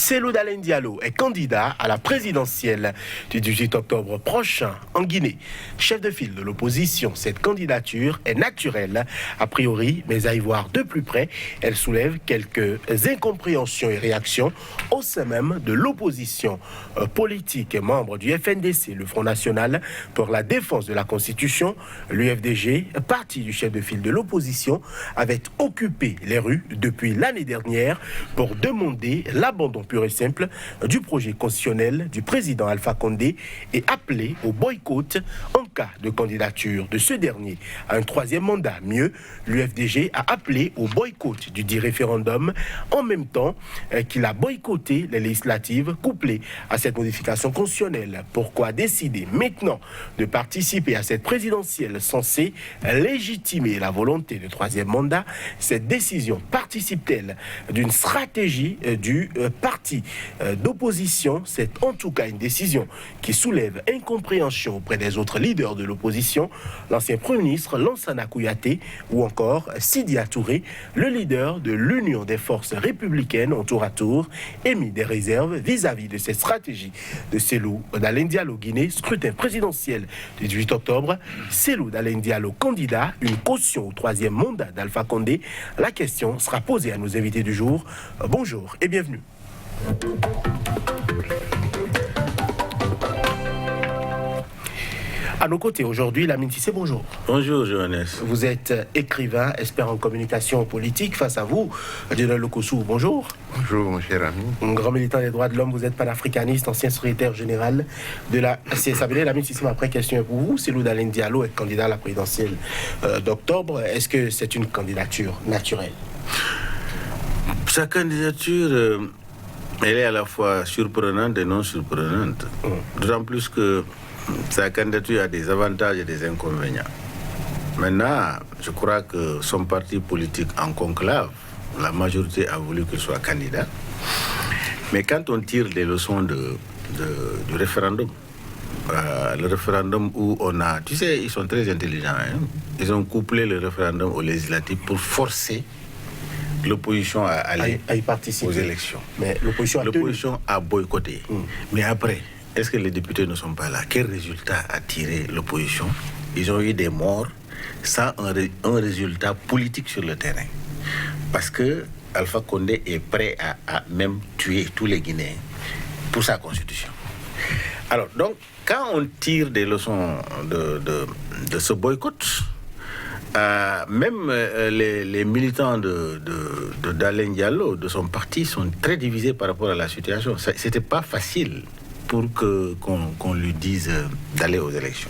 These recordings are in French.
Cellou Dalein Diallo est candidat à la présidentielle du 18 octobre prochain en Guinée. Chef de file de l'opposition, cette candidature est naturelle, a priori, mais à y voir de plus près, elle soulève quelques incompréhensions et réactions au sein même de l'opposition politique. Membre du FNDC, le Front National pour la défense de la Constitution, l'UFDG, parti du chef de file de l'opposition, avait occupé les rues depuis l'année dernière pour demander l'abandon pur et simple du projet constitutionnel du président Alpha Condé et appeler au boycott en cas de candidature de ce dernier à un troisième mandat. Mieux, l'UFDG a appelé au boycott du dit référendum en même temps qu'il a boycotté les législatives couplées à cette modification constitutionnelle. Pourquoi décider maintenant de participer à cette présidentielle censée légitimer la volonté de troisième mandat? Cette décision participe-t-elle d'une stratégie du parti d'opposition? C'est en tout cas une décision qui soulève incompréhension auprès des autres leaders de l'opposition, l'ancien Premier ministre Lansana Kouyaté ou encore Sidia Touré, le leader de l'Union des forces républicaines, ont tour à tour émis des réserves vis-à-vis de cette stratégie de Cellou Dalein Diallo Guinée, scrutin présidentiel du 18 octobre. Cellou Dalein Diallo candidat, une caution au troisième mandat d'Alpha Condé. La question sera posée à nos invités du jour. Bonjour et bienvenue. À nos côtés aujourd'hui, Lamine Sissé, bonjour. Bonjour, Johannes. Vous êtes écrivain, expert en communication politique. Face à vous, Dieudonné Lokossou, bonjour. Bonjour, mon cher ami. Un grand militant des droits de l'homme, vous êtes panafricaniste, ancien secrétaire général de la CSABD. Lamine Sissé, ma après question est pour vous. Cellou Dalein Diallo est candidat à la présidentielle d'octobre. Est-ce que c'est une candidature naturelle? Sa candidature, elle est à la fois surprenante et non surprenante. D'autant plus que sa candidature a des avantages et des inconvénients. Maintenant, je crois que son parti politique en conclave, la majorité a voulu qu'il soit candidat. Mais quand on tire des leçons du référendum, le référendum où on a... Tu sais, ils sont très intelligents. Hein? Ils ont couplé le référendum au législatif pour forcer l'opposition à aller y participer aux élections. Mais l'opposition a boycotté. Mais après, est-ce que les députés ne sont pas là? Quel résultat a tiré l'opposition? Ils ont eu des morts sans un résultat politique sur le terrain. Parce que Alpha Condé est prêt à même tuer tous les Guinéens pour sa constitution. Alors, donc, quand on tire des leçons de ce boycott, même les militants de Dalein Diallo, de son parti, sont très divisés par rapport à la situation. C'était pas facile pour qu'on lui dise d'aller aux élections.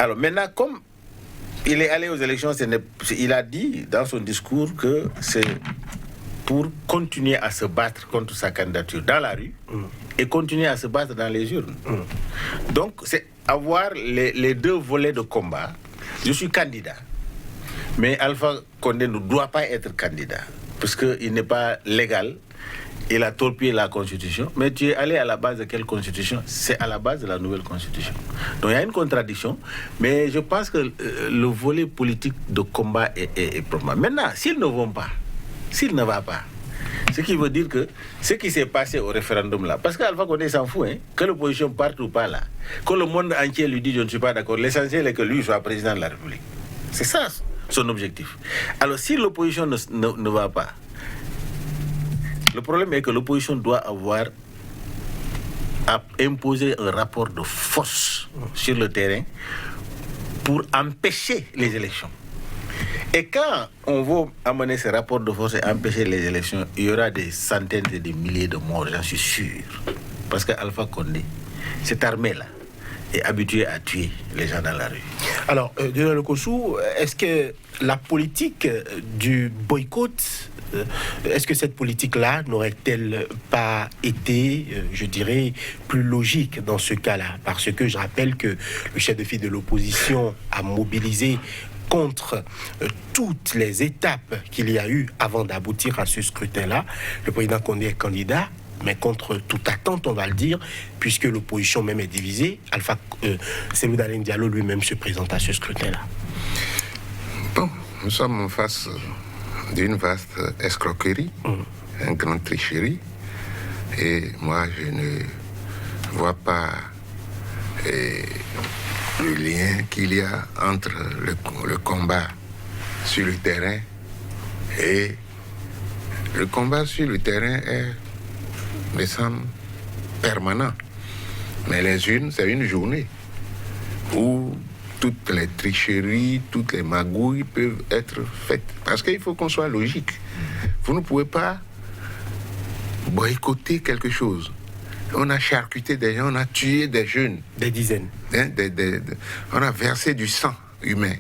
Alors maintenant, comme il est allé aux élections, il a dit dans son discours que c'est pour continuer à se battre contre sa candidature dans la rue et continuer à se battre dans les urnes. Donc, c'est avoir les deux volets de combat. Je suis candidat, mais Alpha Condé ne doit pas être candidat parce qu'il n'est pas légal. Il a torpillé la Constitution, mais tu es allé à la base de quelle Constitution? C'est à la base de la nouvelle Constitution. Donc il y a une contradiction, mais je pense que le volet politique de combat est probant. Maintenant, s'ils ne vont pas, s'il ne va pas, ce qui veut dire que ce qui s'est passé au référendum là, parce qu'Alpha Condé s'en fout, hein, que l'opposition parte ou pas là, que le monde entier lui dit je ne suis pas d'accord, l'essentiel est que lui soit président de la République. C'est ça son objectif. Alors si l'opposition ne va pas, le problème est que l'opposition doit avoir à imposer un rapport de force sur le terrain pour empêcher les élections. Et quand on va amener ce rapport de force et empêcher les élections, il y aura des centaines et des milliers de morts, j'en suis sûr. Parce qu'Alpha Condé, cette armée-là, est habituée à tuer les gens dans la rue. Alors, Dieudonné Lokossou, est-ce que la politique du boycott, est-ce que cette politique-là n'aurait-elle pas été, je dirais, plus logique dans ce cas-là? Parce que je rappelle que le chef de file de l'opposition a mobilisé contre toutes les étapes qu'il y a eu avant d'aboutir à ce scrutin-là. Le président Condé est candidat, mais contre toute attente, on va le dire, puisque l'opposition même est divisée. Cellou Dalein Diallo lui-même se présente à ce scrutin-là. Bon, nous sommes en face d'une vaste escroquerie, une grande tricherie, Et moi, je ne vois pas le lien qu'il y a entre le combat sur le terrain et le combat sur le terrain me semble permanent. Mais les unes, c'est une journée où toutes les tricheries, toutes les magouilles peuvent être faites. Parce qu'il faut qu'on soit logique. Vous ne pouvez pas boycotter quelque chose. On a charcuté des gens, on a tué des jeunes. Des dizaines. On a versé du sang humain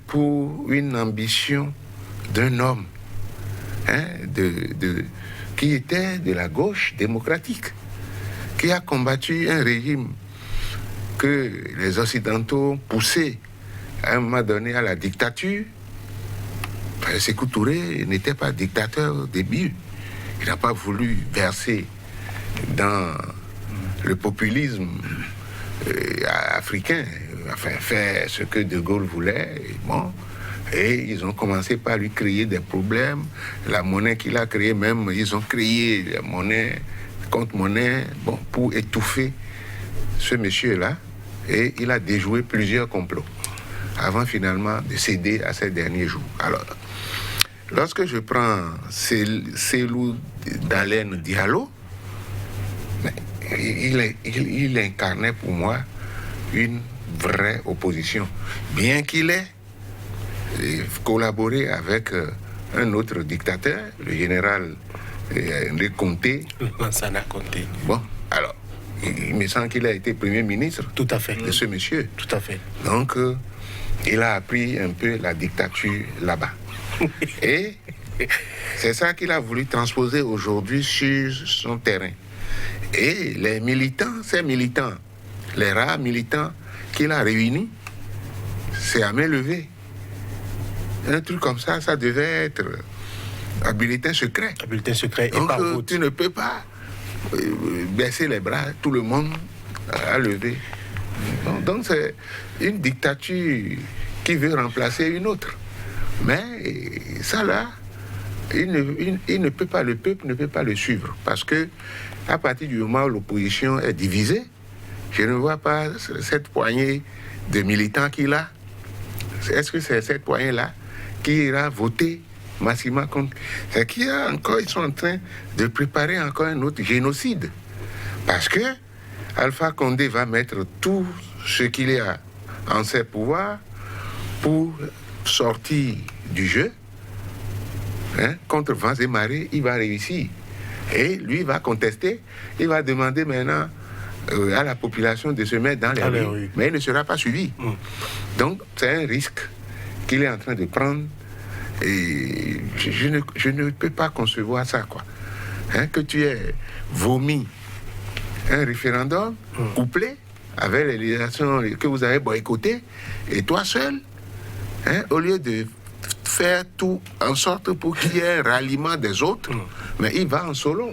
pour une ambition d'un homme qui était de la gauche démocratique, qui a combattu un régime que les Occidentaux poussaient à un moment donné à la dictature. Sékou Touré n'était pas dictateur au début. Il n'a pas voulu verser dans le populisme africain, enfin faire ce que De Gaulle voulait. Et ils ont commencé par lui créer des problèmes. La monnaie qu'il a créée même, ils ont créé la monnaie, contre-monnaie, pour étouffer ce monsieur-là. Et il a déjoué plusieurs complots avant finalement de céder à ces derniers jours. Alors, lorsque je prends Cellou Dalein Diallo, il incarnait pour moi une vraie opposition. Bien qu'il ait collaboré avec un autre dictateur, le général André Conté. Lansana Conté. Bon, alors, il me semble qu'il a été Premier ministre. Tout à fait. De ce monsieur. Tout à fait. Donc, il a appris un peu la dictature là-bas. Et c'est ça qu'il a voulu transposer aujourd'hui sur son terrain. Et les militants, ces militants, les rares militants qu'il a réunis, c'est à main levée. Un truc comme ça, ça devait être un bulletin secret. Un bulletin secret. Donc, et par vote. Tu ne peux pas baisser les bras, tout le monde a levé. Donc c'est une dictature qui veut remplacer une autre. Mais ça là, il ne peut pas, le peuple ne peut pas le suivre. Parce que à partir du moment où l'opposition est divisée, je ne vois pas cette poignée de militants qu'il a. Est-ce que c'est cette poignée-là qui ira voter massivement contre? C'est qu'ils sont en train de préparer encore un autre génocide. Parce que Alpha Condé va mettre tout ce qu'il y a en ses pouvoirs pour sortir du jeu. Contre vents et marées, il va réussir. Et lui va contester, il va demander maintenant à la population de se mettre dans les rues. Mais il ne sera pas suivi. Donc c'est un risque qu'il est en train de prendre. Et je ne peux pas concevoir ça, quoi. Que tu aies vomi un référendum couplé avec les législations que vous avez boycottées, et toi seul, au lieu de faire tout en sorte pour qu'il y ait un ralliement des autres, mais il va en solo.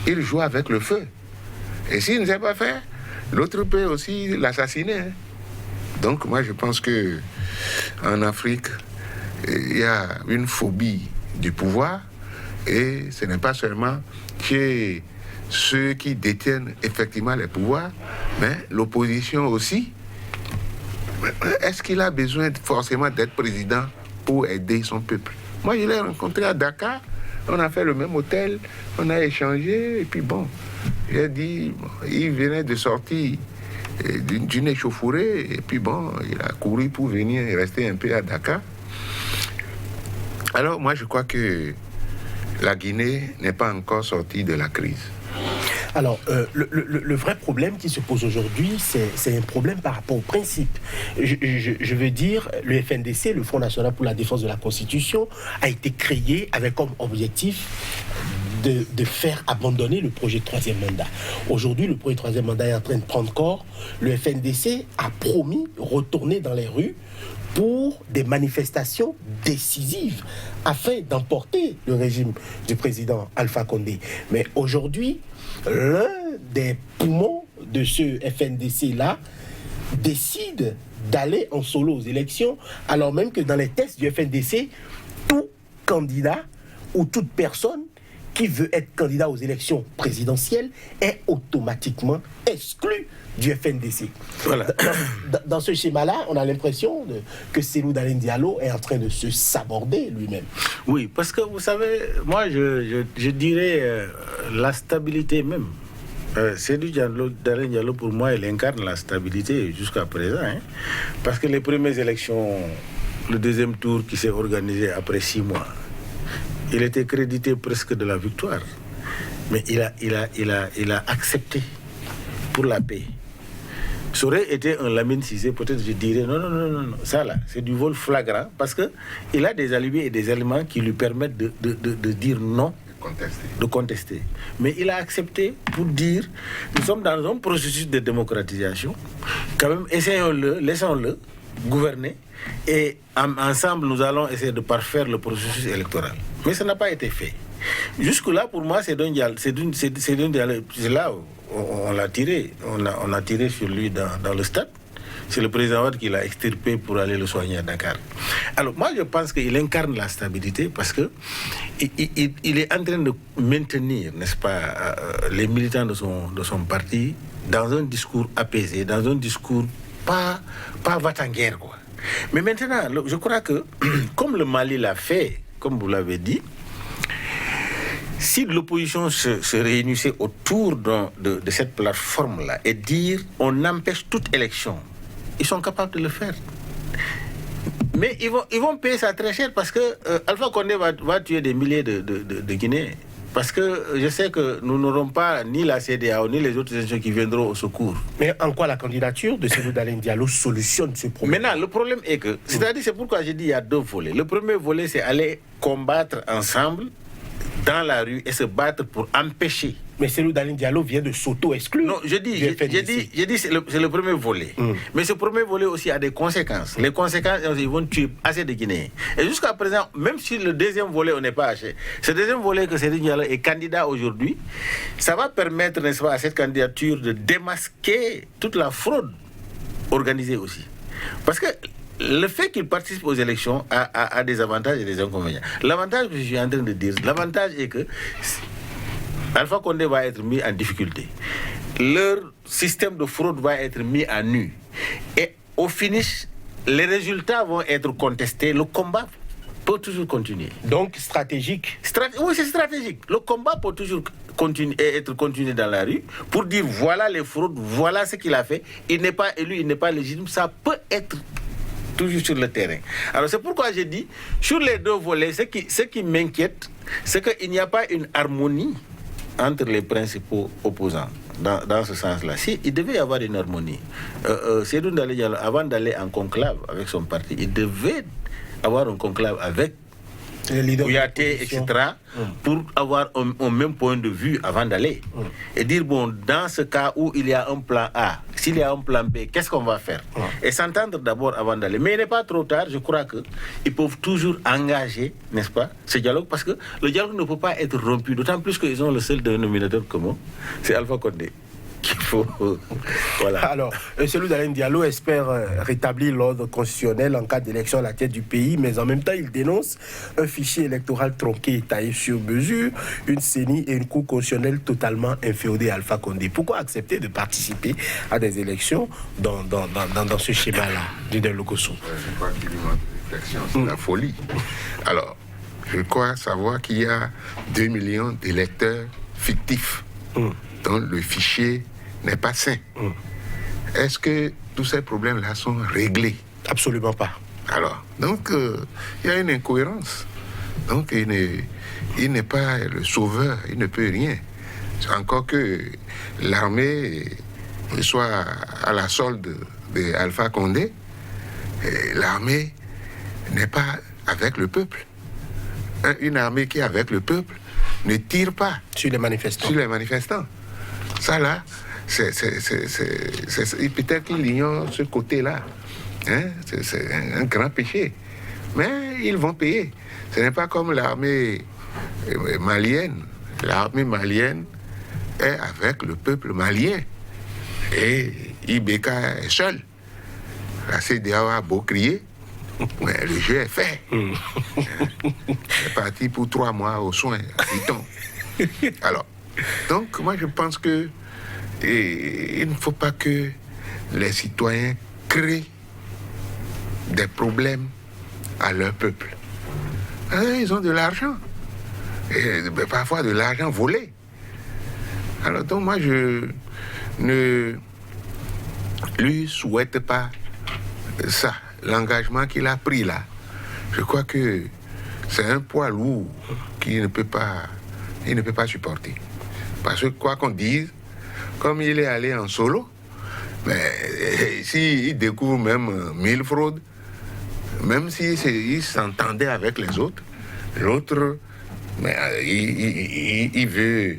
Il joue avec le feu. Et s'il ne sait pas faire, l'autre peut aussi l'assassiner. Donc moi je pense que en Afrique, il y a une phobie du pouvoir, et ce n'est pas seulement chez ceux qui détiennent effectivement les pouvoirs, mais l'opposition aussi. Est-ce qu'il a besoin forcément d'être président pour aider son peuple? Moi, je l'ai rencontré à Dakar, on a fait le même hôtel, on a échangé, et puis bon, j'ai dit, il venait de sortir d'une échauffourée, et puis bon, il a couru pour venir rester un peu à Dakar. Alors moi, je crois que la Guinée n'est pas encore sortie de la crise. Alors, le vrai problème qui se pose aujourd'hui, c'est un problème par rapport au principe. Je veux dire, le FNDC, le Front National pour la Défense de la Constitution, a été créé avec comme objectif de faire abandonner le projet de troisième mandat. Aujourd'hui, le projet de troisième mandat est en train de prendre corps. Le FNDC a promis retourner dans les rues pour des manifestations décisives afin d'emporter le régime du président Alpha Condé. Mais aujourd'hui, l'un des poumons de ce FNDC-là décide d'aller en solo aux élections, alors même que dans les tests du FNDC, tout candidat ou toute personne qui veut être candidat aux élections présidentielles est automatiquement exclu du FNDC. Voilà. Dans ce schéma-là, on a l'impression que Cellou Dalein Diallo est en train de se saborder lui-même. Oui, parce que vous savez, moi je dirais la stabilité même. Cellou Dalein Diallo, pour moi, il incarne la stabilité jusqu'à présent. Hein, parce que les premières élections, le deuxième tour qui s'est organisé après 6 mois, il était crédité presque de la victoire. Mais il a accepté pour la paix. Ça aurait été un Lamine Cissé, peut-être je dirais non. Ça là, c'est du vol flagrant parce qu'il a des alibis et des éléments qui lui permettent de dire non, de contester. Mais il a accepté pour dire nous sommes dans un processus de démocratisation. Quand même, essayons-le, laissons-le gouverner et ensemble nous allons essayer de parfaire le processus électoral. Mais ça n'a pas été fait. Jusque-là, pour moi, c'est là où on l'a tiré. On a tiré sur lui dans le stade. C'est le président Wade qui l'a extirpé pour aller le soigner à Dakar. Alors, moi, je pense qu'il incarne la stabilité parce que il est en train de maintenir, n'est-ce pas, les militants de son parti dans un discours apaisé, dans un discours pas va-t-en-guerre, quoi. Mais maintenant, je crois que, comme le Mali l'a fait, comme vous l'avez dit, si l'opposition se réunissait autour de cette plateforme-là et dire on empêche toute élection, ils sont capables de le faire. Mais ils vont payer ça très cher parce que Alpha Condé va tuer des milliers de Guinéens. Parce que je sais que nous n'aurons pas ni la CEDEAO ni les autres institutions qui viendront au secours. Mais en quoi la candidature de Cellou Dalein Diallo solutionne ce problème? Maintenant, le problème est que, c'est-à-dire, c'est pourquoi j'ai dit il y a 2 volets. Le premier volet, c'est aller combattre ensemble dans la rue et se battre pour empêcher. Mais Cellou Dalein Diallo vient de s'auto-exclure. Non, j'ai dit c'est le premier volet. Mais ce premier volet aussi a des conséquences. Les conséquences, ils vont tuer assez de Guinéens. Et jusqu'à présent, même si le deuxième volet, on n'est pas acheté, ce deuxième volet que Cellou Diallo est candidat aujourd'hui, ça va permettre, n'est-ce pas, à cette candidature de démasquer toute la fraude organisée aussi. Parce que le fait qu'il participe aux élections a des avantages et des inconvénients. L'avantage que je suis en train de dire, l'avantage est que Alpha Condé va être mis en difficulté. Leur système de fraude va être mis à nu. Et au finish, les résultats vont être contestés. Le combat peut toujours continuer. Donc stratégique. Oui, c'est stratégique. Le combat peut toujours être continué dans la rue pour dire voilà les fraudes, voilà ce qu'il a fait. Il n'est pas élu, il n'est pas légitime. Ça peut être toujours sur le terrain. Alors c'est pourquoi j'ai dit, sur les 2 volets, ce qui m'inquiète, c'est qu'il n'y a pas une harmonie entre les principaux opposants dans ce sens-là. Si, il devait y avoir une harmonie. Cellou Dalein Diallo, avant d'aller en conclave avec son parti, il devait avoir un conclave avec Kouyaté, etc., pour avoir un même point de vue avant d'aller. Et dire, bon, dans ce cas où il y a un plan A, s'il y a un plan B, qu'est-ce qu'on va faire? Et s'entendre d'abord avant d'aller. Mais il n'est pas trop tard, je crois qu'ils peuvent toujours engager, n'est-ce pas, ce dialogue, parce que le dialogue ne peut pas être rompu, d'autant plus qu'ils ont le seul dénominateur commun, c'est Alpha Condé. Voilà. Alors, Cellou Dalein Diallo espère rétablir l'ordre constitutionnel en cas d'élection à la tête du pays, mais en même temps, il dénonce un fichier électoral tronqué et taillé sur mesure, une CENI et une cour constitutionnelle totalement inféodée à Alpha Condé. Pourquoi accepter de participer à des élections dans ce schéma-là, Dudel Lokosso? Je crois qu'il lui manque de réflexion, c'est la folie. Alors, je crois savoir qu'il y a 2 millions d'électeurs fictifs dont le fichier n'est pas sain. Est-ce que tous ces problèmes-là sont réglés? Absolument pas. Alors, donc, il y a une incohérence. Donc, il n'est pas le sauveur, il ne peut rien. Encore que l'armée soit à la solde d'Alpha Condé, l'armée n'est pas avec le peuple. Une armée qui est avec le peuple ne tire pas sur les manifestants. Ça là, peut-être qu'il ignore ce côté-là. Hein? C'est un grand péché. Mais ils vont payer. Ce n'est pas comme l'armée malienne. L'armée malienne est avec le peuple malien. Et Ibeka est seul. La CEDEAO a beau crier, mais le jeu est fait. C'est parti pour 3 mois aux soins, dit-on. Alors, donc moi je pense que il ne faut pas que les citoyens créent des problèmes à leur peuple. Ils ont de l'argent, et parfois de l'argent volé. Alors donc moi je ne lui souhaite pas ça, l'engagement qu'il a pris là. Je crois que c'est un poids lourd qu'il ne peut pas supporter. Parce que quoi qu'on dise, comme il est allé en solo, mais s'il découvre même 1000 fraudes, même s'il s'entendait avec les autres, l'autre, mais, il veut.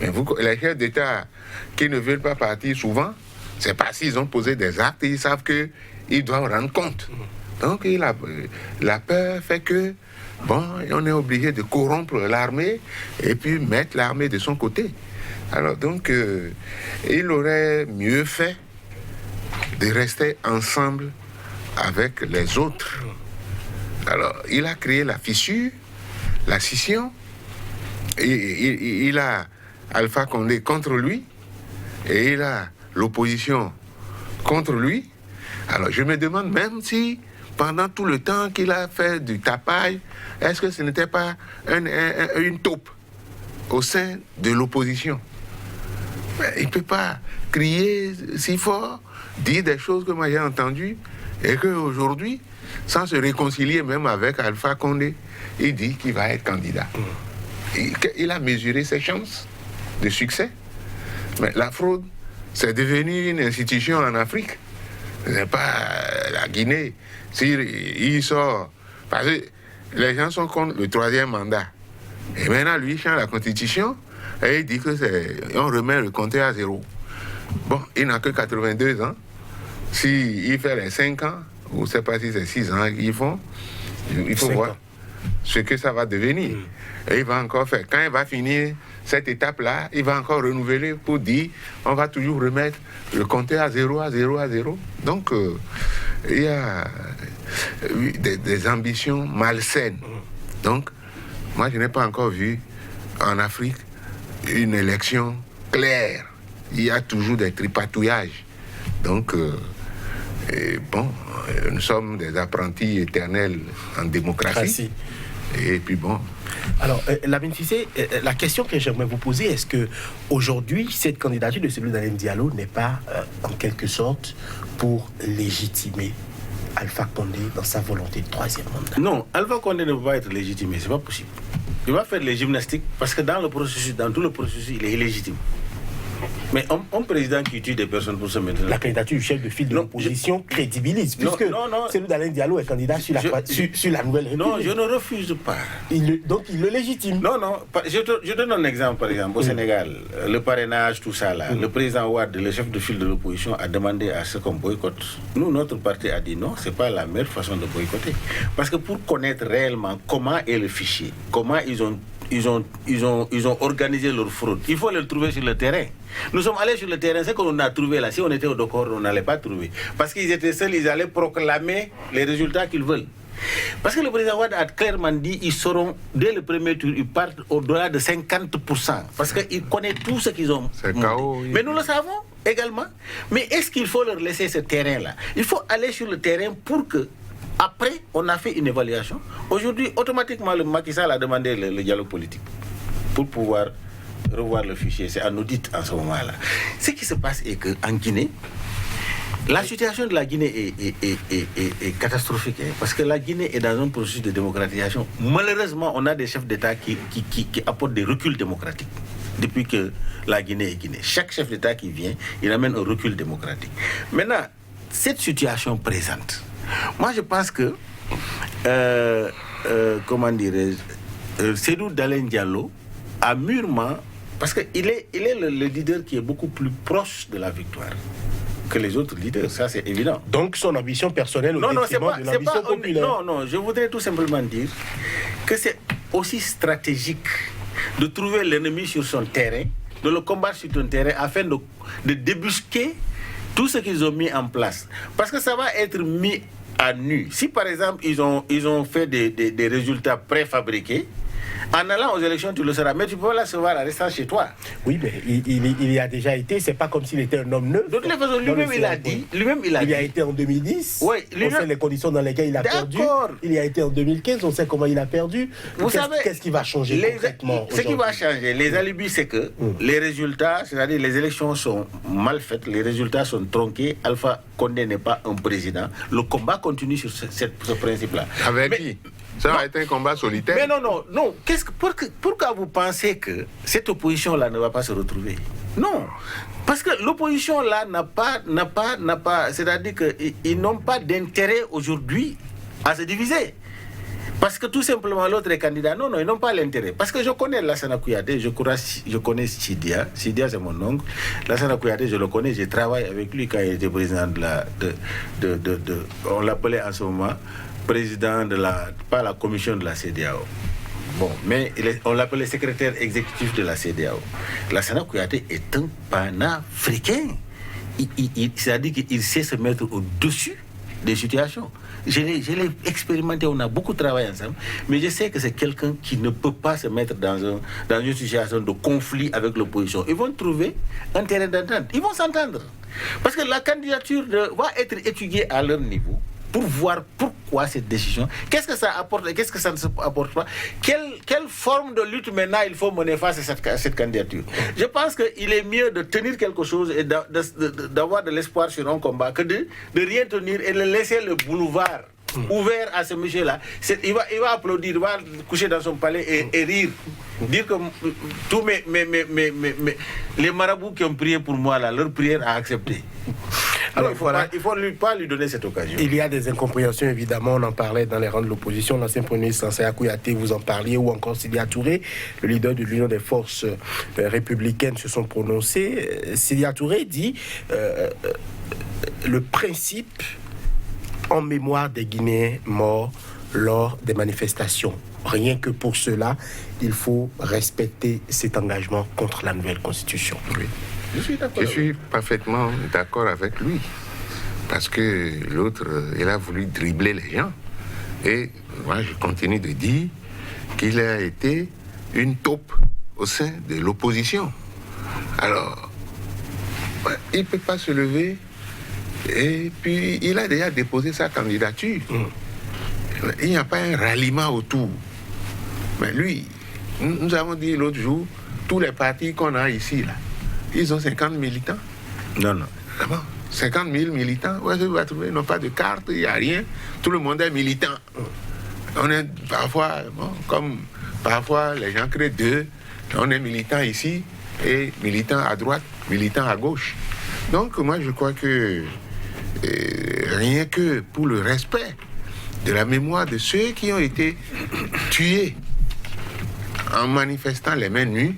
Mais les chefs d'État qui ne veulent pas partir souvent, c'est parce qu'ils ont posé des actes et ils savent qu'ils doivent rendre compte. Donc la peur fait que, bon, on est obligé de corrompre l'armée et puis mettre l'armée de son côté. Alors donc, il aurait mieux fait de rester ensemble avec les autres. Alors, il a créé la fissure, la scission, et il a Alpha Condé contre lui, et il a l'opposition contre lui. Alors, je me demande même si, pendant tout le temps qu'il a fait du tapage, est-ce que ce n'était pas une taupe au sein de l'opposition? Il ne peut pas crier si fort, dire des choses que moi j'ai entendues, et qu'aujourd'hui, sans se réconcilier même avec Alpha Condé, il dit qu'il va être candidat. Il a mesuré ses chances de succès. Mais la fraude, c'est devenu une institution en Afrique. Ce n'est pas la Guinée. S'il sort... Parce que les gens sont contre le 3e mandat. Et maintenant, lui, il change la Constitution et il dit que on remet le compteur à 0. Bon, il n'a que 82 ans. S'il fait les 5 ans, ou je ne sais pas si c'est 6 ans qu'ils font, il faut voir ce que ça va devenir. Et il va encore faire. Quand il va finir cette étape-là, il va encore renouveler pour dire on va toujours remettre le compteur à 0, à 0, à 0. Donc, il y a des ambitions malsaines. Donc, moi, je n'ai pas encore vu en Afrique une élection claire. Il y a toujours des tripatouillages. Donc, bon, nous sommes des apprentis éternels en démocratie. Et puis bon. Alors, Lamine Cissé, la question que j'aimerais vous poser, est-ce que aujourd'hui cette candidature de celui d'Alain Diallo n'est pas, en quelque sorte, pour légitimer Alpha Condé dans sa volonté de 3e mandat? Non, Alpha Condé ne peut pas être légitimé, c'est pas possible. Il va faire les gymnastiques parce que dans tout le processus, il est illégitime. Mais un président qui tue des personnes pour se mettre... La candidature du chef de file de l'opposition crédibilise, puisque celui d'Alain Diallo est candidat sur la nouvelle République. Non, je ne refuse pas. Donc il le légitime. Non, je donne un exemple, par exemple, au Sénégal, le parrainage, tout ça là, le président Ouad, le chef de file de l'opposition, a demandé à ce qu'on boycotte. Nous, notre parti a dit non, c'est pas la meilleure façon de boycotter. Parce que pour connaître réellement comment est le fichier, comment ils ont organisé leur fraude, il faut le trouver sur le terrain. Nous sommes allés sur le terrain, ce qu'on a trouvé là, si on était au Dokor, on n'allait pas trouver. Parce qu'ils étaient seuls, ils allaient proclamer les résultats qu'ils veulent. Parce que le président Ouad a clairement dit qu'ils seront, dès le premier tour, ils partent au-delà de 50%. Parce qu'il connaît tout ce qu'ils ont. C'est chaos, oui. Mais nous le savons également. Mais est-ce qu'il faut leur laisser ce terrain-là? Il faut aller sur le terrain pour que, après, on a fait une évaluation. Aujourd'hui, automatiquement, le Macky Sall a demandé le dialogue politique pour pouvoir revoir le fichier. C'est un audit en ce moment-là. Ce qui se passe est qu'en Guinée, la situation de la Guinée est catastrophique, hein, parce que la Guinée est dans un processus de démocratisation. Malheureusement, on a des chefs d'État qui apportent des reculs démocratiques depuis que la Guinée est Guinée. Chaque chef d'État qui vient, il amène un recul démocratique. Maintenant, cette situation présente, moi je pense que, comment dirais-je, Cellou Dalein Diallo a mûrement, parce qu'il est le leader qui est beaucoup plus proche de la victoire que les autres leaders, ça c'est évident. Donc son ambition personnelle au détriment de l'ambition populaire. Non, je voudrais tout simplement dire que c'est aussi stratégique de trouver l'ennemi sur son terrain, de le combattre sur son terrain afin de débusquer tout ce qu'ils ont mis en place. Parce que ça va être mis à nu. Si par exemple ils ont fait des résultats préfabriqués, En allant aux élections, tu le seras, mais tu peux la savoir en restant chez toi. Oui, mais il y a déjà été, c'est pas comme s'il était un homme neuf. De toutes les façons, lui-même il a dit. Il y a été en 2010, oui, on sait les conditions dans lesquelles il a perdu. Il y a été en 2015, on sait comment il a perdu. Vous savez, qu'est-ce qui va changer concrètement ce qui va changer, les alibis, c'est que les résultats, c'est-à-dire les élections sont mal faites, les résultats sont tronqués, Alpha Condé n'est pas un président. Le combat continue sur ce principe-là. Avec qui? Ça a été un combat solitaire. Mais non. Pourquoi vous pensez que cette opposition-là ne va pas se retrouver? Non. Parce que l'opposition-là n'a pas, c'est-à-dire qu'ils n'ont pas d'intérêt aujourd'hui à se diviser. Parce que tout simplement l'autre est candidat. Non, ils n'ont pas l'intérêt. Parce que je connais Lassana Kouyaté, je connais Sidia. Sidia, c'est mon oncle. Lassana Kouyaté, je le connais, je travaille avec lui quand il était président on l'appelait en ce moment président pas la commission de la CEDEAO. Bon, mais on l'appelait secrétaire exécutif de la CEDEAO. Lassana Kouyaté est un panafricain. C'est-à-dire qu'il sait se mettre au-dessus des situations. Je l'ai expérimenté, on a beaucoup travaillé ensemble, mais je sais que c'est quelqu'un qui ne peut pas se mettre dans une situation de conflit avec l'opposition. Ils vont trouver un terrain d'entente, ils vont s'entendre. Parce que la candidature va être étudiée à leur niveau pour voir pourquoi cette décision, qu'est-ce que ça apporte et qu'est-ce que ça ne apporte pas, quelle forme de lutte maintenant il faut mener face à cette candidature. Je pense qu'il est mieux de tenir quelque chose et d'avoir de l'espoir sur un combat que de rien tenir et de laisser le boulevard ouvert à ce monsieur-là. Il va applaudir, il va coucher dans son palais et rire. Dire que tous les marabouts qui ont prié pour moi, là, leur prière a accepté. Alors, il ne faut pas lui donner cette occasion. Il y a des incompréhensions, évidemment. On en parlait dans les rangs de l'opposition. L'ancien Premier ministre Sansaya Kouyaté, vous en parliez, ou encore Sidia Touré, le leader de l'Union des forces républicaines, se sont prononcés. Sidia Touré dit le principe en mémoire des Guinéens morts lors des manifestations. Rien que pour cela, il faut respecter cet engagement contre la nouvelle constitution. Oui. Je suis parfaitement d'accord avec lui. Parce que l'autre, il a voulu dribbler les gens. Et moi, je continue de dire qu'il a été une taupe au sein de l'opposition. Alors, il ne peut pas se lever. Et puis, il a déjà déposé sa candidature. Il n'y a pas un ralliement autour. Mais lui, nous avons dit l'autre jour, tous les partis qu'on a ici, là, ils ont 50 militants. Non. D'abord, 50 000 militants. Où est-ce que vous allez trouver? Ils n'ont pas de carte, il n'y a rien. Tout le monde est militant. On est parfois, comme parfois les gens créent deux. On est militant ici et militant à droite, militant à gauche. Donc moi je crois que rien que pour le respect de la mémoire de ceux qui ont été tués en manifestant les mains nues,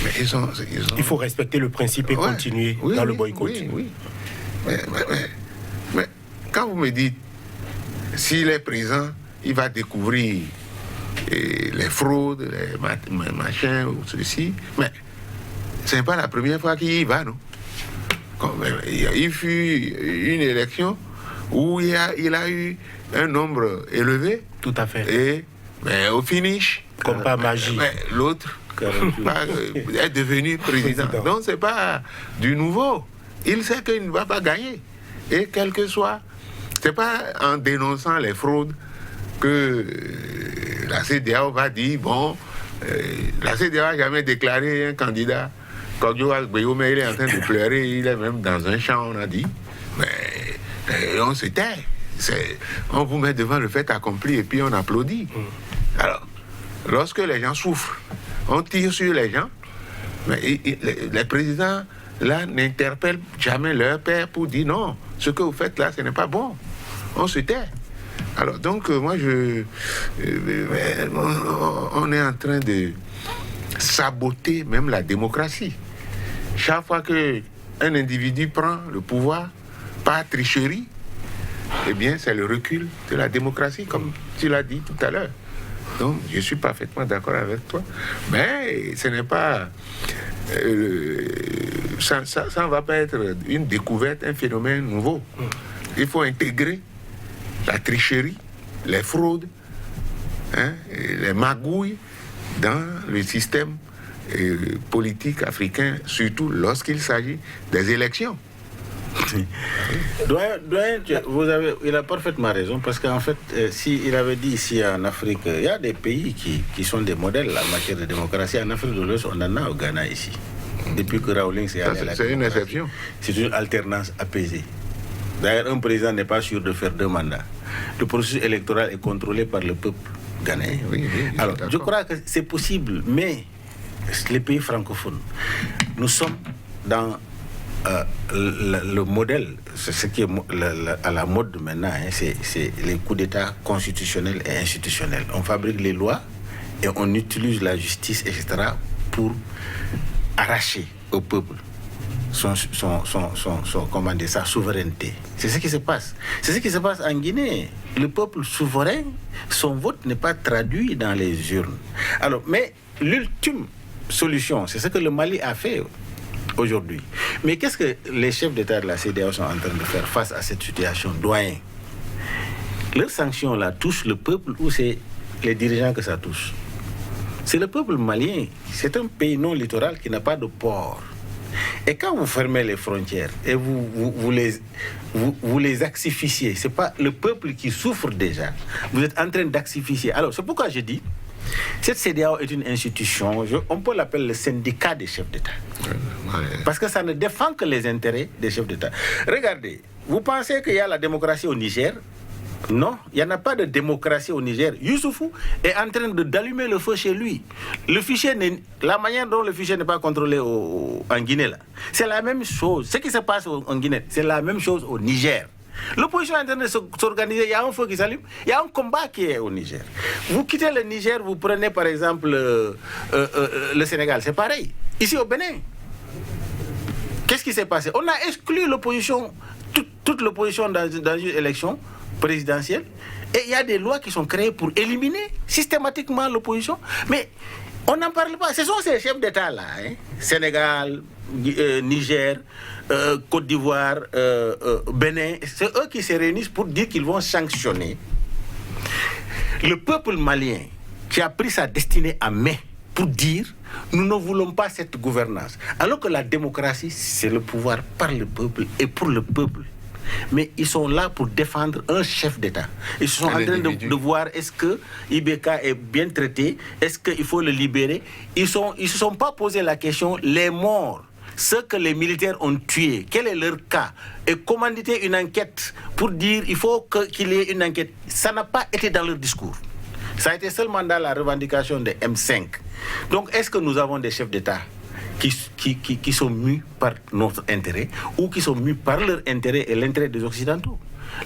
mais ils ont... Il faut respecter le principe et continuer dans le boycott. Oui. Mais quand vous me dites, s'il est présent, il va découvrir les fraudes, les machins ou ceci, mais ce n'est pas la première fois qu'il y va, non? Il fut une élection où il a eu un nombre élevé. Tout à fait. Mais au finish, comme par magie, l'autre est devenu président. Donc c'est pas du nouveau. Il sait qu'il ne va pas gagner. Et quel que soit, c'est pas en dénonçant les fraudes que la CEDEAO va dire, la CEDEAO n'a jamais déclaré un candidat. Quand mais il est en train de pleurer, il est même dans un champ, on a dit. Mais on se tait. On vous met devant le fait accompli et puis on applaudit. Alors, lorsque les gens souffrent, on tire sur les gens, mais les présidents, là, n'interpellent jamais leur père pour dire non, ce que vous faites là, ce n'est pas bon. On se tait. Alors, donc, moi, on est en train de saboter même la démocratie. Chaque fois qu'un individu prend le pouvoir par tricherie, eh bien, c'est le recul de la démocratie, comme tu l'as dit tout à l'heure. Donc, je suis parfaitement d'accord avec toi. Mais ce n'est pas... ça ne va pas être une découverte, un phénomène nouveau. Il faut intégrer la tricherie, les fraudes les magouilles dans le système politique africain, surtout lorsqu'il s'agit des élections. Doyen, il a parfaitement raison, parce qu'en fait, s'il avait dit ici en Afrique, il y a des pays qui sont des modèles en matière de démocratie. En Afrique de l'Ouest, on en a au Ghana ici. Depuis que Rawlings est allé à la C'est une exception. C'est une alternance apaisée. D'ailleurs, un président n'est pas sûr de faire 2 mandats. Le processus électoral est contrôlé par le peuple ghanéen. Oui, alors, je crois que c'est possible, mais les pays francophones, nous sommes dans le modèle, c'est ce qui est à la mode maintenant, c'est les coups d'État constitutionnels et institutionnels. On fabrique les lois et on utilise la justice, etc., pour arracher au peuple sa souveraineté. C'est ce qui se passe. C'est ce qui se passe en Guinée. Le peuple souverain, son vote n'est pas traduit dans les urnes. Alors, mais l'ultime solution, c'est ce que le Mali a fait aujourd'hui. Mais qu'est-ce que les chefs d'État de la CEDEAO sont en train de faire face à cette situation, doyen? Leurs sanctions là touchent le peuple ou c'est les dirigeants que ça touche? C'est le peuple malien. C'est un pays non littoral qui n'a pas de port. Et quand vous fermez les frontières et vous les axifiez, c'est pas le peuple qui souffre déjà. Vous êtes en train d'axifier. Alors, c'est pourquoi je dis, cette CEDEAO est une institution, on peut l'appeler le syndicat des chefs d'État. Parce que ça ne défend que les intérêts des chefs d'État. Regardez, vous pensez qu'il y a la démocratie au Niger? Non, il n'y en a pas de démocratie au Niger. Youssoufou est en train d'allumer le feu chez lui. Le fichier, la manière dont le fichier n'est pas contrôlé en Guinée, là, c'est la même chose. Ce qui se passe en Guinée, c'est la même chose au Niger. L'opposition est en train de s'organiser, il y a un feu qui s'allume, il y a un combat qui est au Niger. Vous quittez le Niger, vous prenez par exemple le Sénégal, c'est pareil. Ici au Bénin, qu'est-ce qui s'est passé? On a exclu l'opposition, toute l'opposition dans une élection présidentielle, et il y a des lois qui sont créées pour éliminer systématiquement l'opposition. Mais on n'en parle pas. Ce sont ces chefs d'État-là, Sénégal, Niger, Côte d'Ivoire, Bénin, c'est eux qui se réunissent pour dire qu'ils vont sanctionner le peuple malien qui a pris sa destinée en main pour dire nous ne voulons pas cette gouvernance. Alors que la démocratie, c'est le pouvoir par le peuple et pour le peuple. Mais ils sont là pour défendre un chef d'État. Ils sont en train de voir est-ce que Ibeka est bien traité, est-ce qu'il faut le libérer. Ils ne se sont pas posé la question, les morts, ceux que les militaires ont tués, quel est leur cas, et commanditer une enquête pour dire il faut qu'il y ait une enquête. Ça n'a pas été dans leur discours. Ça a été seulement dans la revendication des M5. Donc est-ce que nous avons des chefs d'État qui sont mus par notre intérêt ou qui sont mus par leur intérêt et l'intérêt des Occidentaux?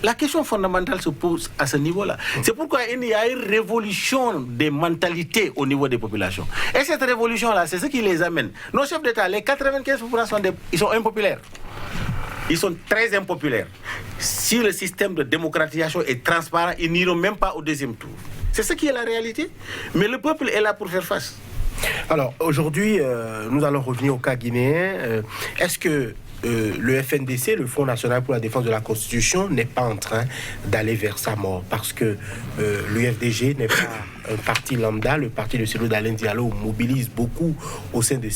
La question fondamentale se pose à ce niveau-là. C'est pourquoi il y a une révolution des mentalités au niveau des populations. Et cette révolution-là, c'est ce qui les amène. Nos chefs d'État, les 95% ils sont impopulaires. Ils sont très impopulaires. Si le système de démocratisation est transparent, ils n'iront même pas au deuxième tour. C'est ce qui est la réalité. Mais le peuple est là pour faire face. Alors, aujourd'hui, nous allons revenir au cas guinéen. Est-ce que le FNDC, le Front National pour la Défense de la Constitution, n'est pas en train d'aller vers sa mort? Parce que l'UFDG n'est pas un parti lambda. Le parti de Cellou Dalein Diallo mobilise beaucoup au sein de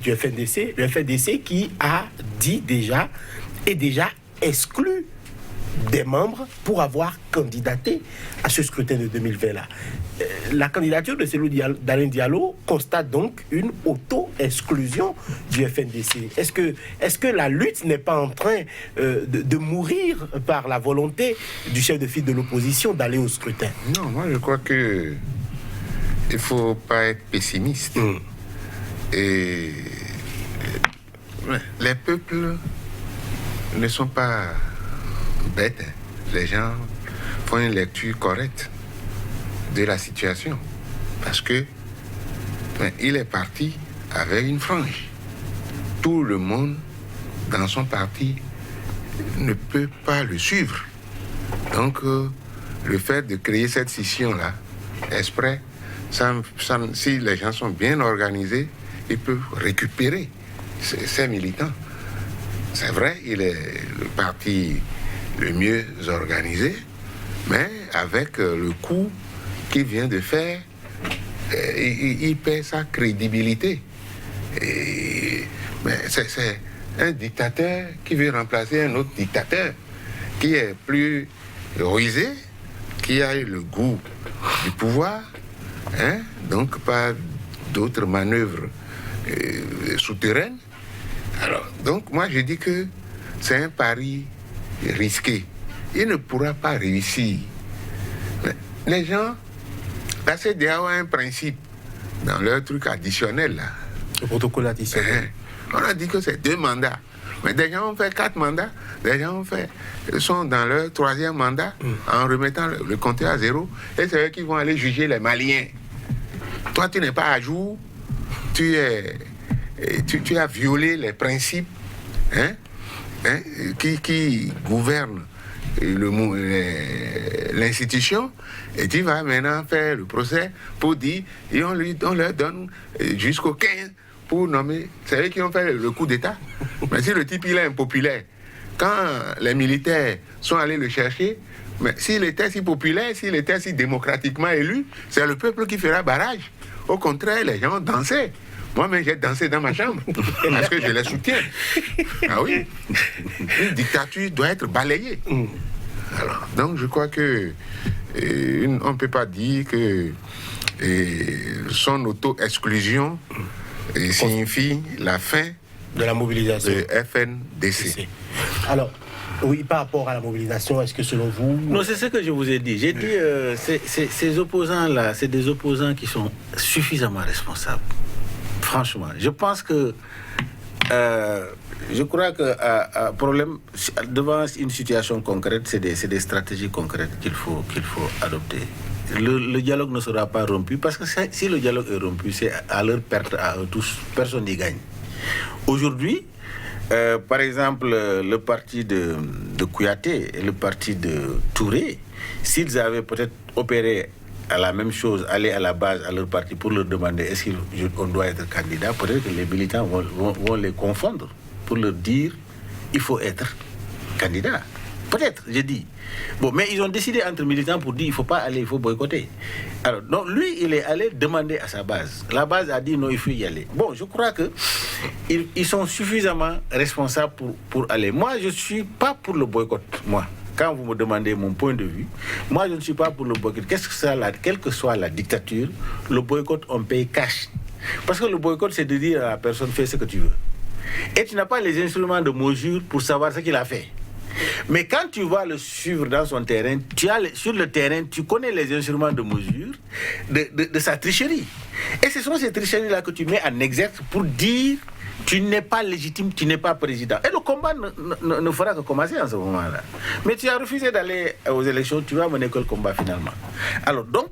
du FNDC. Le FNDC qui a dit déjà exclu des membres pour avoir candidaté à ce scrutin de 2020-là. La candidature de Cellou Dalein Diallo constate donc une auto-exclusion du FNDC. Est-ce que la lutte n'est pas en train de mourir par la volonté du chef de file de l'opposition d'aller au scrutin? Non, moi je crois que il ne faut pas être pessimiste. Et les peuples ne sont pas bêtes. Les gens font une lecture correcte de la situation. Parce que il est parti avec une frange. Tout le monde dans son parti ne peut pas le suivre. Donc, le fait de créer cette scission-là, exprès, si les gens sont bien organisés, ils peuvent récupérer ces militants. C'est vrai, il est le parti le mieux organisé, mais avec le coup qu'il vient de faire, il perd sa crédibilité. Mais c'est un dictateur qui veut remplacer un autre dictateur qui est plus rusé, qui a eu le goût du pouvoir, hein, donc pas d'autres manœuvres souterraines. Alors, donc moi je dis que c'est un pari risqué. Il ne pourra pas réussir. Mais les gens, la CEDEAO a un principe dans leur truc additionnel là. Le protocole additionnel. On a dit que c'est 2 mandats. Mais des gens ont fait 4 mandats. Des gens sont dans leur 3e mandat en remettant le compteur à 0. Et c'est eux qui vont aller juger les Maliens. Toi, tu n'es pas à jour. Tu as violé les principes qui gouvernent l'institution. Et tu vas maintenant faire le procès pour dire, et on leur donne jusqu'au 15 pour nommer. C'est eux qui ont fait le coup d'État. Mais si le type il est impopulaire, quand les militaires sont allés le chercher, mais s'il était si populaire, s'il était si démocratiquement élu, c'est le peuple qui fera barrage. Au contraire, les gens dansaient. Moi-même, j'ai dansé dans ma chambre parce que je les soutiens. Ah oui, une dictature doit être balayée. Alors, donc, je crois que on ne peut pas dire que son auto-exclusion signifie la fin de la mobilisation de FNDC. Alors, oui, par rapport à la mobilisation, est-ce que selon vous... Non, c'est ce que je vous ai dit. J'ai dit, ces opposants-là, c'est des opposants qui sont suffisamment responsables. Franchement, je pense que... je crois que problème, devant une situation concrète, c'est des stratégies concrètes qu'il faut adopter. Le dialogue ne sera pas rompu parce que si le dialogue est rompu, c'est à leur perte à eux tous. Personne n'y gagne. Aujourd'hui, par exemple, le parti de Kouyaté et le parti de Touré, s'ils avaient peut-être opéré à la même chose, aller à la base à leur parti pour leur demander est-ce qu'on doit être candidat, peut-être que les militants vont les confondre pour leur dire il faut être candidat. Peut-être, j'ai dit. Bon, mais ils ont décidé entre militants pour dire il ne faut pas aller, il faut boycotter. Alors, donc lui, il est allé demander à sa base. La base a dit non, il faut y aller. Bon, je crois que ils sont suffisamment responsables pour aller. Moi, je ne suis pas pour le boycott, moi. Quand vous me demandez mon point de vue, moi, je ne suis pas pour le boycott. Quelle que soit la dictature, le boycott, on paye cash. Parce que le boycott, c'est de dire à la personne, fais ce que tu veux. Et tu n'as pas les instruments de mesure pour savoir ce qu'il a fait. Mais quand tu vas le suivre dans son terrain, sur le terrain, tu connais les instruments de mesure de sa tricherie. Et ce sont ces tricheries-là que tu mets en exergue pour dire tu n'es pas légitime, tu n'es pas président. Et le combat ne fera que commencer en ce moment-là. Mais tu as refusé d'aller aux élections, tu vas mener quel combat finalement? Alors donc,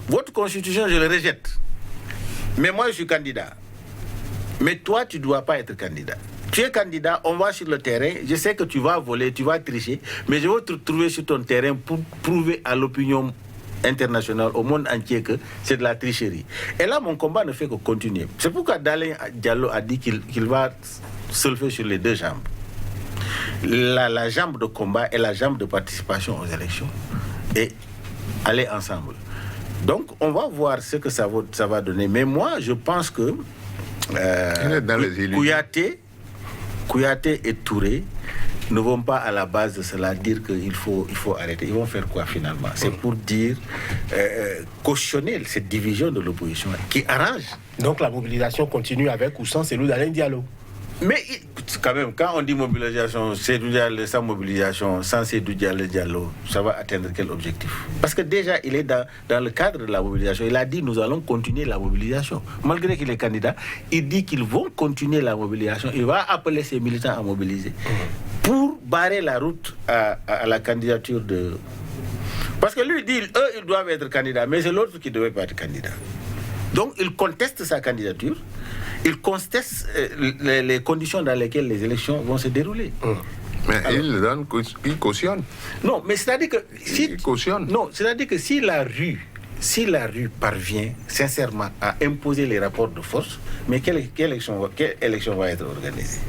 votre constitution, je le rejette. Mais moi, je suis candidat. Mais toi, tu ne dois pas être candidat. Tu es candidat, on va sur le terrain, je sais que tu vas voler, tu vas tricher, mais je vais te trouver sur ton terrain pour prouver à l'opinion internationale, au monde entier, que c'est de la tricherie. Et là, mon combat ne fait que continuer. C'est pourquoi Dalin Diallo a dit qu'il va se le faire sur les 2 jambes. La jambe de combat et la jambe de participation aux élections. Et aller ensemble. Donc, on va voir ce que ça va donner. Mais moi, je pense que Kouyaté et Touré ne vont pas à la base de cela dire qu'il faut arrêter. Ils vont faire quoi finalement? C'est pour dire cautionner cette division de l'opposition qui arrange. Donc la mobilisation continue avec ou sans Cellou Dalein Diallo. Mais quand même, quand on dit mobilisation, Cellou Diallo, sans mobilisation, sans Cellou Diallo, ça va atteindre quel objectif? Parce que déjà, il est dans le cadre de la mobilisation. Il a dit nous allons continuer la mobilisation. Malgré qu'il est candidat, il dit qu'ils vont continuer la mobilisation. Il va appeler ses militants à mobiliser pour barrer la route à la candidature de... Parce que lui dit, eux, ils doivent être candidats, mais c'est l'autre qui ne devait pas être candidat. Donc, il conteste sa candidature. Il conteste les conditions dans lesquelles les élections vont se dérouler. Mais alors, il cautionne. Non, mais c'est-à-dire que... il cautionne. Non, c'est-à-dire que si la rue parvient sincèrement à imposer les rapports de force, mais quelle élection va être organisée?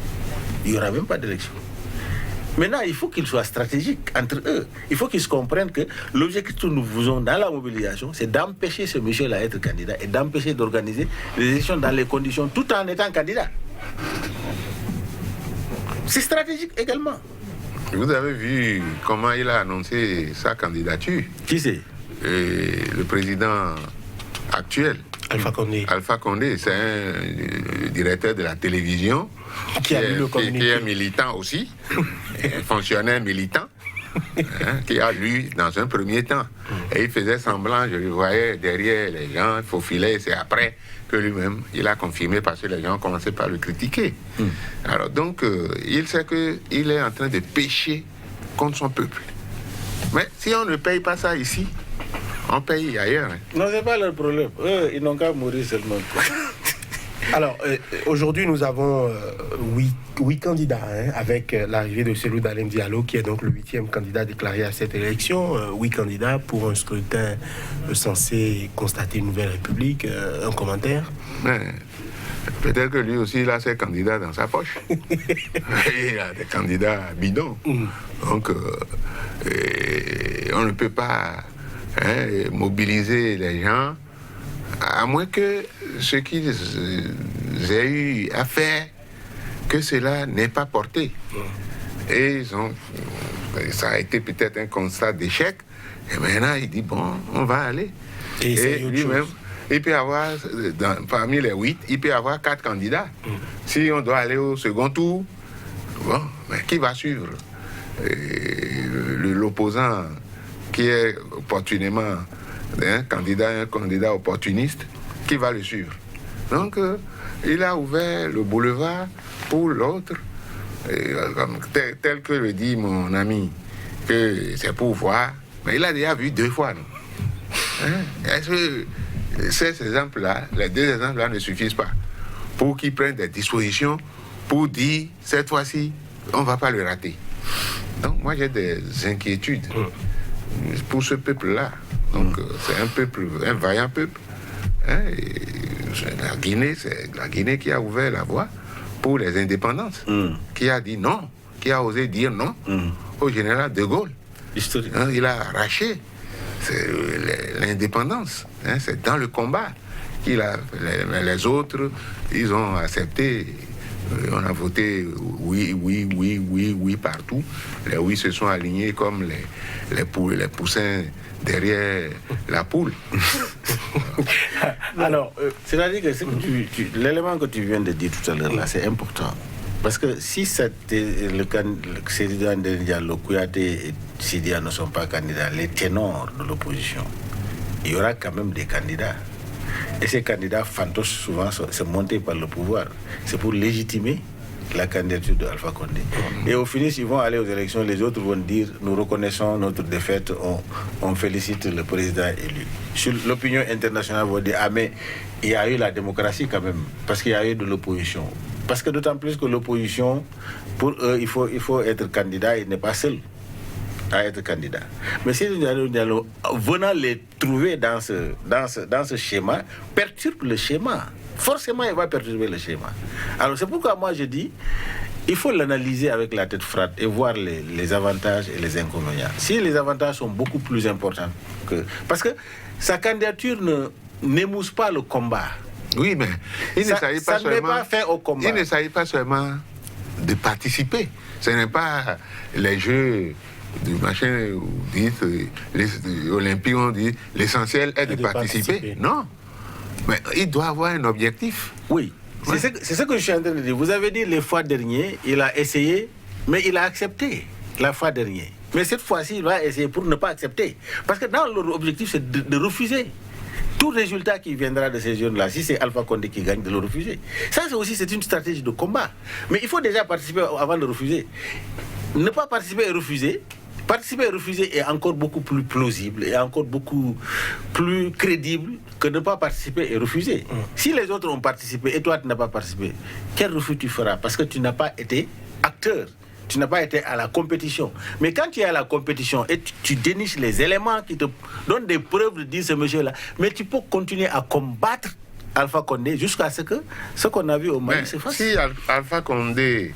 Il n'y aura même pas d'élection. Maintenant, il faut qu'ils soient stratégiques entre eux. Il faut qu'ils se comprennent que l'objectif que nous faisons dans la mobilisation, c'est d'empêcher ce monsieur-là d'être candidat et d'empêcher d'organiser les élections dans les conditions tout en étant candidat. C'est stratégique également. Vous avez vu comment il a annoncé sa candidature? Qui c'est? Le président actuel. Alpha Condé. Alpha Condé, c'est un directeur de la télévision qui est militant aussi, un fonctionnaire militant, qui a lu dans un premier temps. Et il faisait semblant, je le voyais derrière les gens, il faufilait, c'est après que lui-même, il a confirmé parce que les gens commençaient par le critiquer. Alors donc, il sait qu'il est en train de pécher contre son peuple. Mais si on ne paye pas ça ici, on paye ailleurs. Non, c'est pas leur problème. Eux, ils n'ont qu'à mourir seulement. Alors, aujourd'hui, nous avons 8 candidats, avec l'arrivée de celui d'Alain Diallo, qui est donc le 8e candidat déclaré à cette élection. 8 candidats pour un scrutin censé constater une nouvelle république. Un commentaire? Mais peut-être que lui aussi, il a ses candidats dans sa poche. Il a des candidats bidons. Donc, on ne peut pas mobiliser les gens, à moins que ce qu'ils aient eu à faire, que cela n'ait pas porté. Et ça a été peut-être un constat d'échec. Et maintenant, il dit, bon, on va aller. Et lui-même, il peut avoir, parmi les 8, il peut avoir 4 candidats. Si on doit aller au second tour, bon, mais qui va suivre? L'opposant qui est opportunément un candidat opportuniste, qui va le suivre. Donc, il a ouvert le boulevard pour l'autre, tel que le dit mon ami, que c'est pour voir, mais il a déjà vu 2 fois. Est-ce que ces exemples-là, les 2 exemples-là ne suffisent pas pour qu'il prenne des dispositions pour dire, cette fois-ci, on ne va pas le rater. Donc, moi, j'ai des inquiétudes pour ce peuple-là. Donc, c'est un peuple, un vaillant peuple. La Guinée qui a ouvert la voie pour les indépendances, qui a dit non, qui a osé dire non au général de Gaulle. Il a arraché l'indépendance. C'est dans le combat qu'il a. Les autres, ils ont accepté. On a voté oui partout. Les oui se sont alignés comme les poussins derrière la poule. Alors, c'est-à-dire que l'élément que tu viens de dire tout à l'heure là, c'est important. Parce que si le candidat Diallo, Kouyaté et Sidia ne sont pas candidats, les ténors de l'opposition, il y aura quand même des candidats. Et ces candidats fantoches souvent se montés par le pouvoir. C'est pour légitimer la candidature de Alpha Condé. Et au finish, ils vont aller aux élections, les autres vont dire, nous reconnaissons notre défaite, on félicite le président élu. Sur l'opinion internationale, va dire, ah mais il y a eu la démocratie quand même, parce qu'il y a eu de l'opposition. Parce que d'autant plus que l'opposition, pour eux, il faut être candidat, il n'est pas seul à être candidat. Mais si Diallo, venant les trouver dans ce schéma, perturbe le schéma. Forcément, il va perturber le schéma. Alors c'est pourquoi moi je dis, il faut l'analyser avec la tête froide et voir les avantages et les inconvénients. Si les avantages sont beaucoup plus importants que... Parce que sa candidature n'émousse pas le combat. Oui, mais il ne s'agit pas seulement... pas fait au combat. Il ne s'agit pas seulement de participer. Ce n'est pas les jeux du machin où dites, les Olympiques ont dit l'essentiel est de participer. Non. Mais il doit avoir un objectif. Oui. Ouais. C'est ce que je suis en train de dire. Vous avez dit les fois dernières, il a essayé, mais il a accepté la fois dernière. Mais cette fois-ci, il va essayer pour ne pas accepter. Parce que dans leur objectif, c'est de refuser tout résultat qui viendra de ces jeunes-là. Si c'est Alpha Condé qui gagne, de le refuser. Ça c'est une stratégie de combat. Mais il faut déjà participer avant de refuser. Ne pas participer et refuser. Participer et refuser est encore beaucoup plus plausible et encore beaucoup plus crédible que ne pas participer et refuser. Si les autres ont participé et toi tu n'as pas participé, quel refus tu feras? Parce que tu n'as pas été acteur, tu n'as pas été à la compétition. Mais quand tu es à la compétition et tu déniches les éléments qui te donnent des preuves de dire ce monsieur-là, mais tu peux continuer à combattre Alpha Condé jusqu'à ce qu'on a vu au Mali se fasse. Si Alpha Condé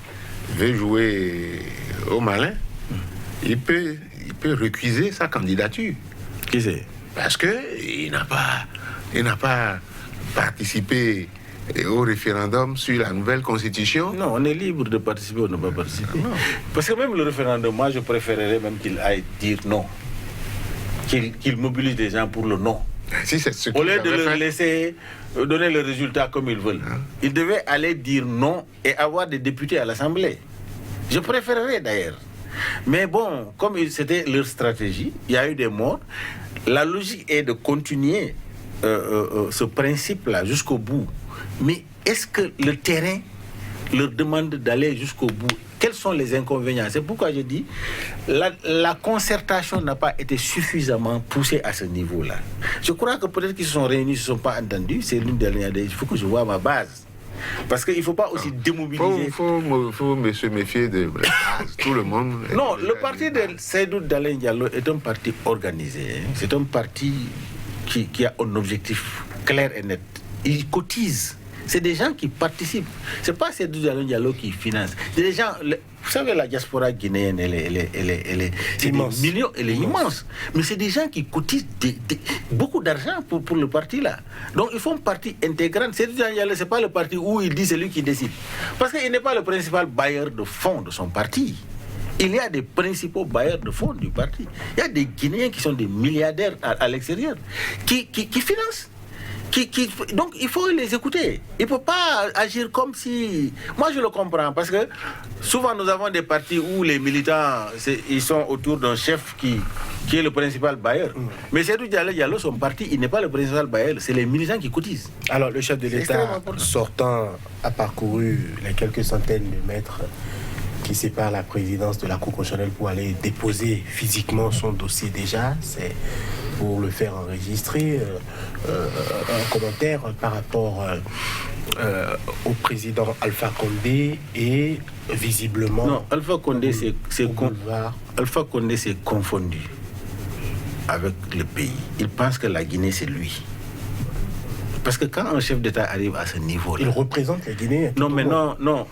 veut jouer au malin, il peut récuser sa candidature. Qui c'est? Parce qu'il n'a pas participé au référendum sur la nouvelle constitution. Non, on est libre de participer ou de ne pas participer. Non. Parce que même le référendum, moi je préférerais même qu'il aille dire non. Qu'il mobilise des gens pour le non. Si c'est ce Au lieu de leur laisser donner le résultat comme ils veulent. Ils devaient aller dire non et avoir des députés à l'Assemblée. Je préférerais d'ailleurs. Mais bon, comme c'était leur stratégie, il y a eu des morts. La logique est de continuer ce principe-là jusqu'au bout. Mais est-ce que le terrain leur demande d'aller jusqu'au bout? Quels sont les inconvénients? C'est pourquoi je dis la concertation n'a pas été suffisamment poussée à ce niveau-là. Je crois que peut-être qu'ils se sont réunis, ils ne se sont pas entendus. C'est l'une des dernières. Il faut que je vois ma base. Parce qu'il ne faut pas aussi démobiliser. Il faut se méfier de la base. Tout le monde. Non, le parti de Seydou Dalein Diallo est un parti organisé. C'est un parti qui a un objectif clair et net. Il cotise. C'est des gens qui participent. Ce n'est pas Seydou Dalein Diallo qui finance. C'est des gens. Vous savez, la diaspora guinéenne, elle est immense. Des millions, elle est immense. Mais c'est des gens qui cotisent beaucoup d'argent pour le parti là. Donc ils font partie intégrante. Seydou Dalein Diallo, ce n'est pas le parti où il dit c'est lui qui décide. Parce qu'il n'est pas le principal bailleur de fonds de son parti. Il y a des principaux bailleurs de fonds du parti. Il y a des Guinéens qui sont des milliardaires à l'extérieur, qui financent. Donc il faut les écouter. Il ne faut pas agir comme si... Moi je le comprends parce que souvent nous avons des partis où les militants ils sont autour d'un chef qui est le principal bailleur. Mais Seydou Dalein Diallo, son parti, il n'est pas le principal bailleur, c'est les militants qui cotisent. Alors le chef de l'État sortant a parcouru les quelques centaines de mètres qui séparent la présidence de la Cour constitutionnelle pour aller déposer physiquement son dossier déjà. C'est pour le faire enregistrer. Un commentaire par rapport au président Alpha Condé et visiblement... Non, Alpha Condé s'est confondu avec le pays. Il pense que la Guinée, c'est lui. Parce que quand un chef d'État arrive à ce niveau-là... Il représente les Guinéens. Non, mais non.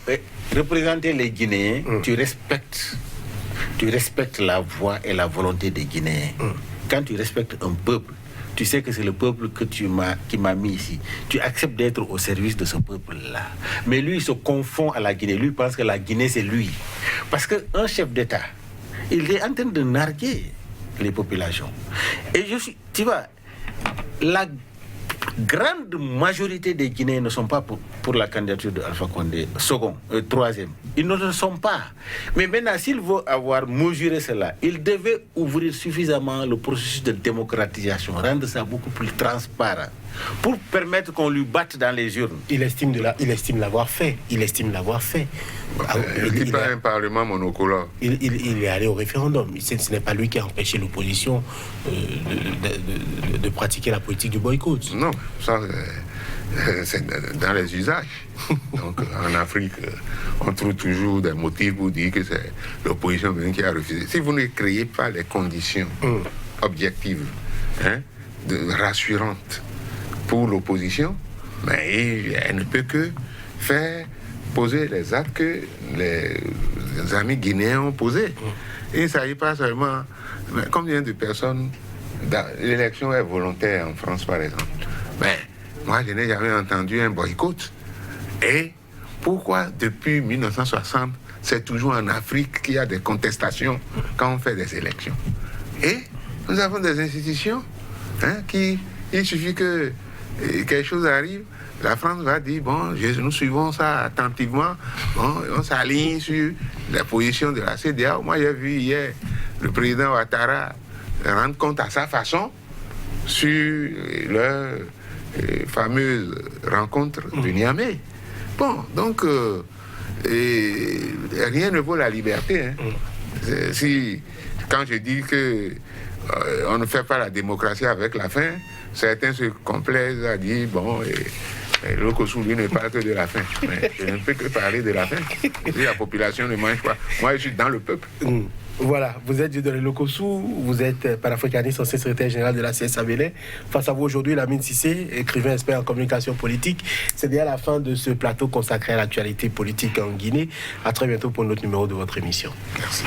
Représenter les Guinéens, tu respectes la voix et la volonté des Guinéens. Quand tu respectes un peuple, tu sais que c'est le peuple qui m'a mis ici. Tu acceptes d'être au service de ce peuple-là. Mais lui, il se confond à la Guinée. Lui, il pense que la Guinée, c'est lui. Parce qu'un chef d'État, il est en train de narguer les populations. Et tu vois, la grande majorité des Guinéens ne sont pas pour la candidature de Alpha Condé, troisième. Ils ne le sont pas. Mais maintenant, s'il veut avoir mesuré cela, il devait ouvrir suffisamment le processus de démocratisation, rendre ça beaucoup plus transparent, pour permettre qu'on lui batte dans les urnes. Il estime l'avoir fait. Il n'est pas un parlement monocolore. Il est allé au référendum. Ce n'est pas lui qui a empêché l'opposition de pratiquer la politique du boycott. Non, ça, c'est dans les usages. Donc, en Afrique, on trouve toujours des motifs pour dire que c'est l'opposition qui a refusé. Si vous ne créez pas les conditions objectives, rassurantes pour l'opposition, mais elle ne peut que faire poser les actes que les amis guinéens ont posés. Il ne s'agit pas seulement... Mais combien de personnes... L'élection est volontaire en France, par exemple. Mais moi, je n'ai jamais entendu un boycott. Et pourquoi, depuis 1960, c'est toujours en Afrique qu'il y a des contestations quand on fait des élections? Et nous avons des institutions qui... Il suffit que quelque chose arrive, la France va dire, bon, nous suivons ça attentivement, bon, on s'aligne sur la position de la CEDEAO. Moi, j'ai vu hier le président Ouattara rendre compte à sa façon sur leur fameuse rencontre de Niamey. Bon, donc, rien ne vaut la liberté. Quand je dis que on ne fait pas la démocratie avec la faim, certains se complaisent à dire, bon, Lokossou, lui, ne parle que de la faim. Mais je ne peux que parler de la faim. Si la population ne mange pas. Moi, je suis dans le peuple. Voilà, vous êtes dans les locaux sous, vous êtes panafricaniste, ancien secrétaire général de la CSA Bénin. Face à vous aujourd'hui, Lamine Cissé, écrivain expert en communication politique. C'est déjà la fin de ce plateau consacré à l'actualité politique en Guinée. À très bientôt pour un autre numéro de votre émission. Merci.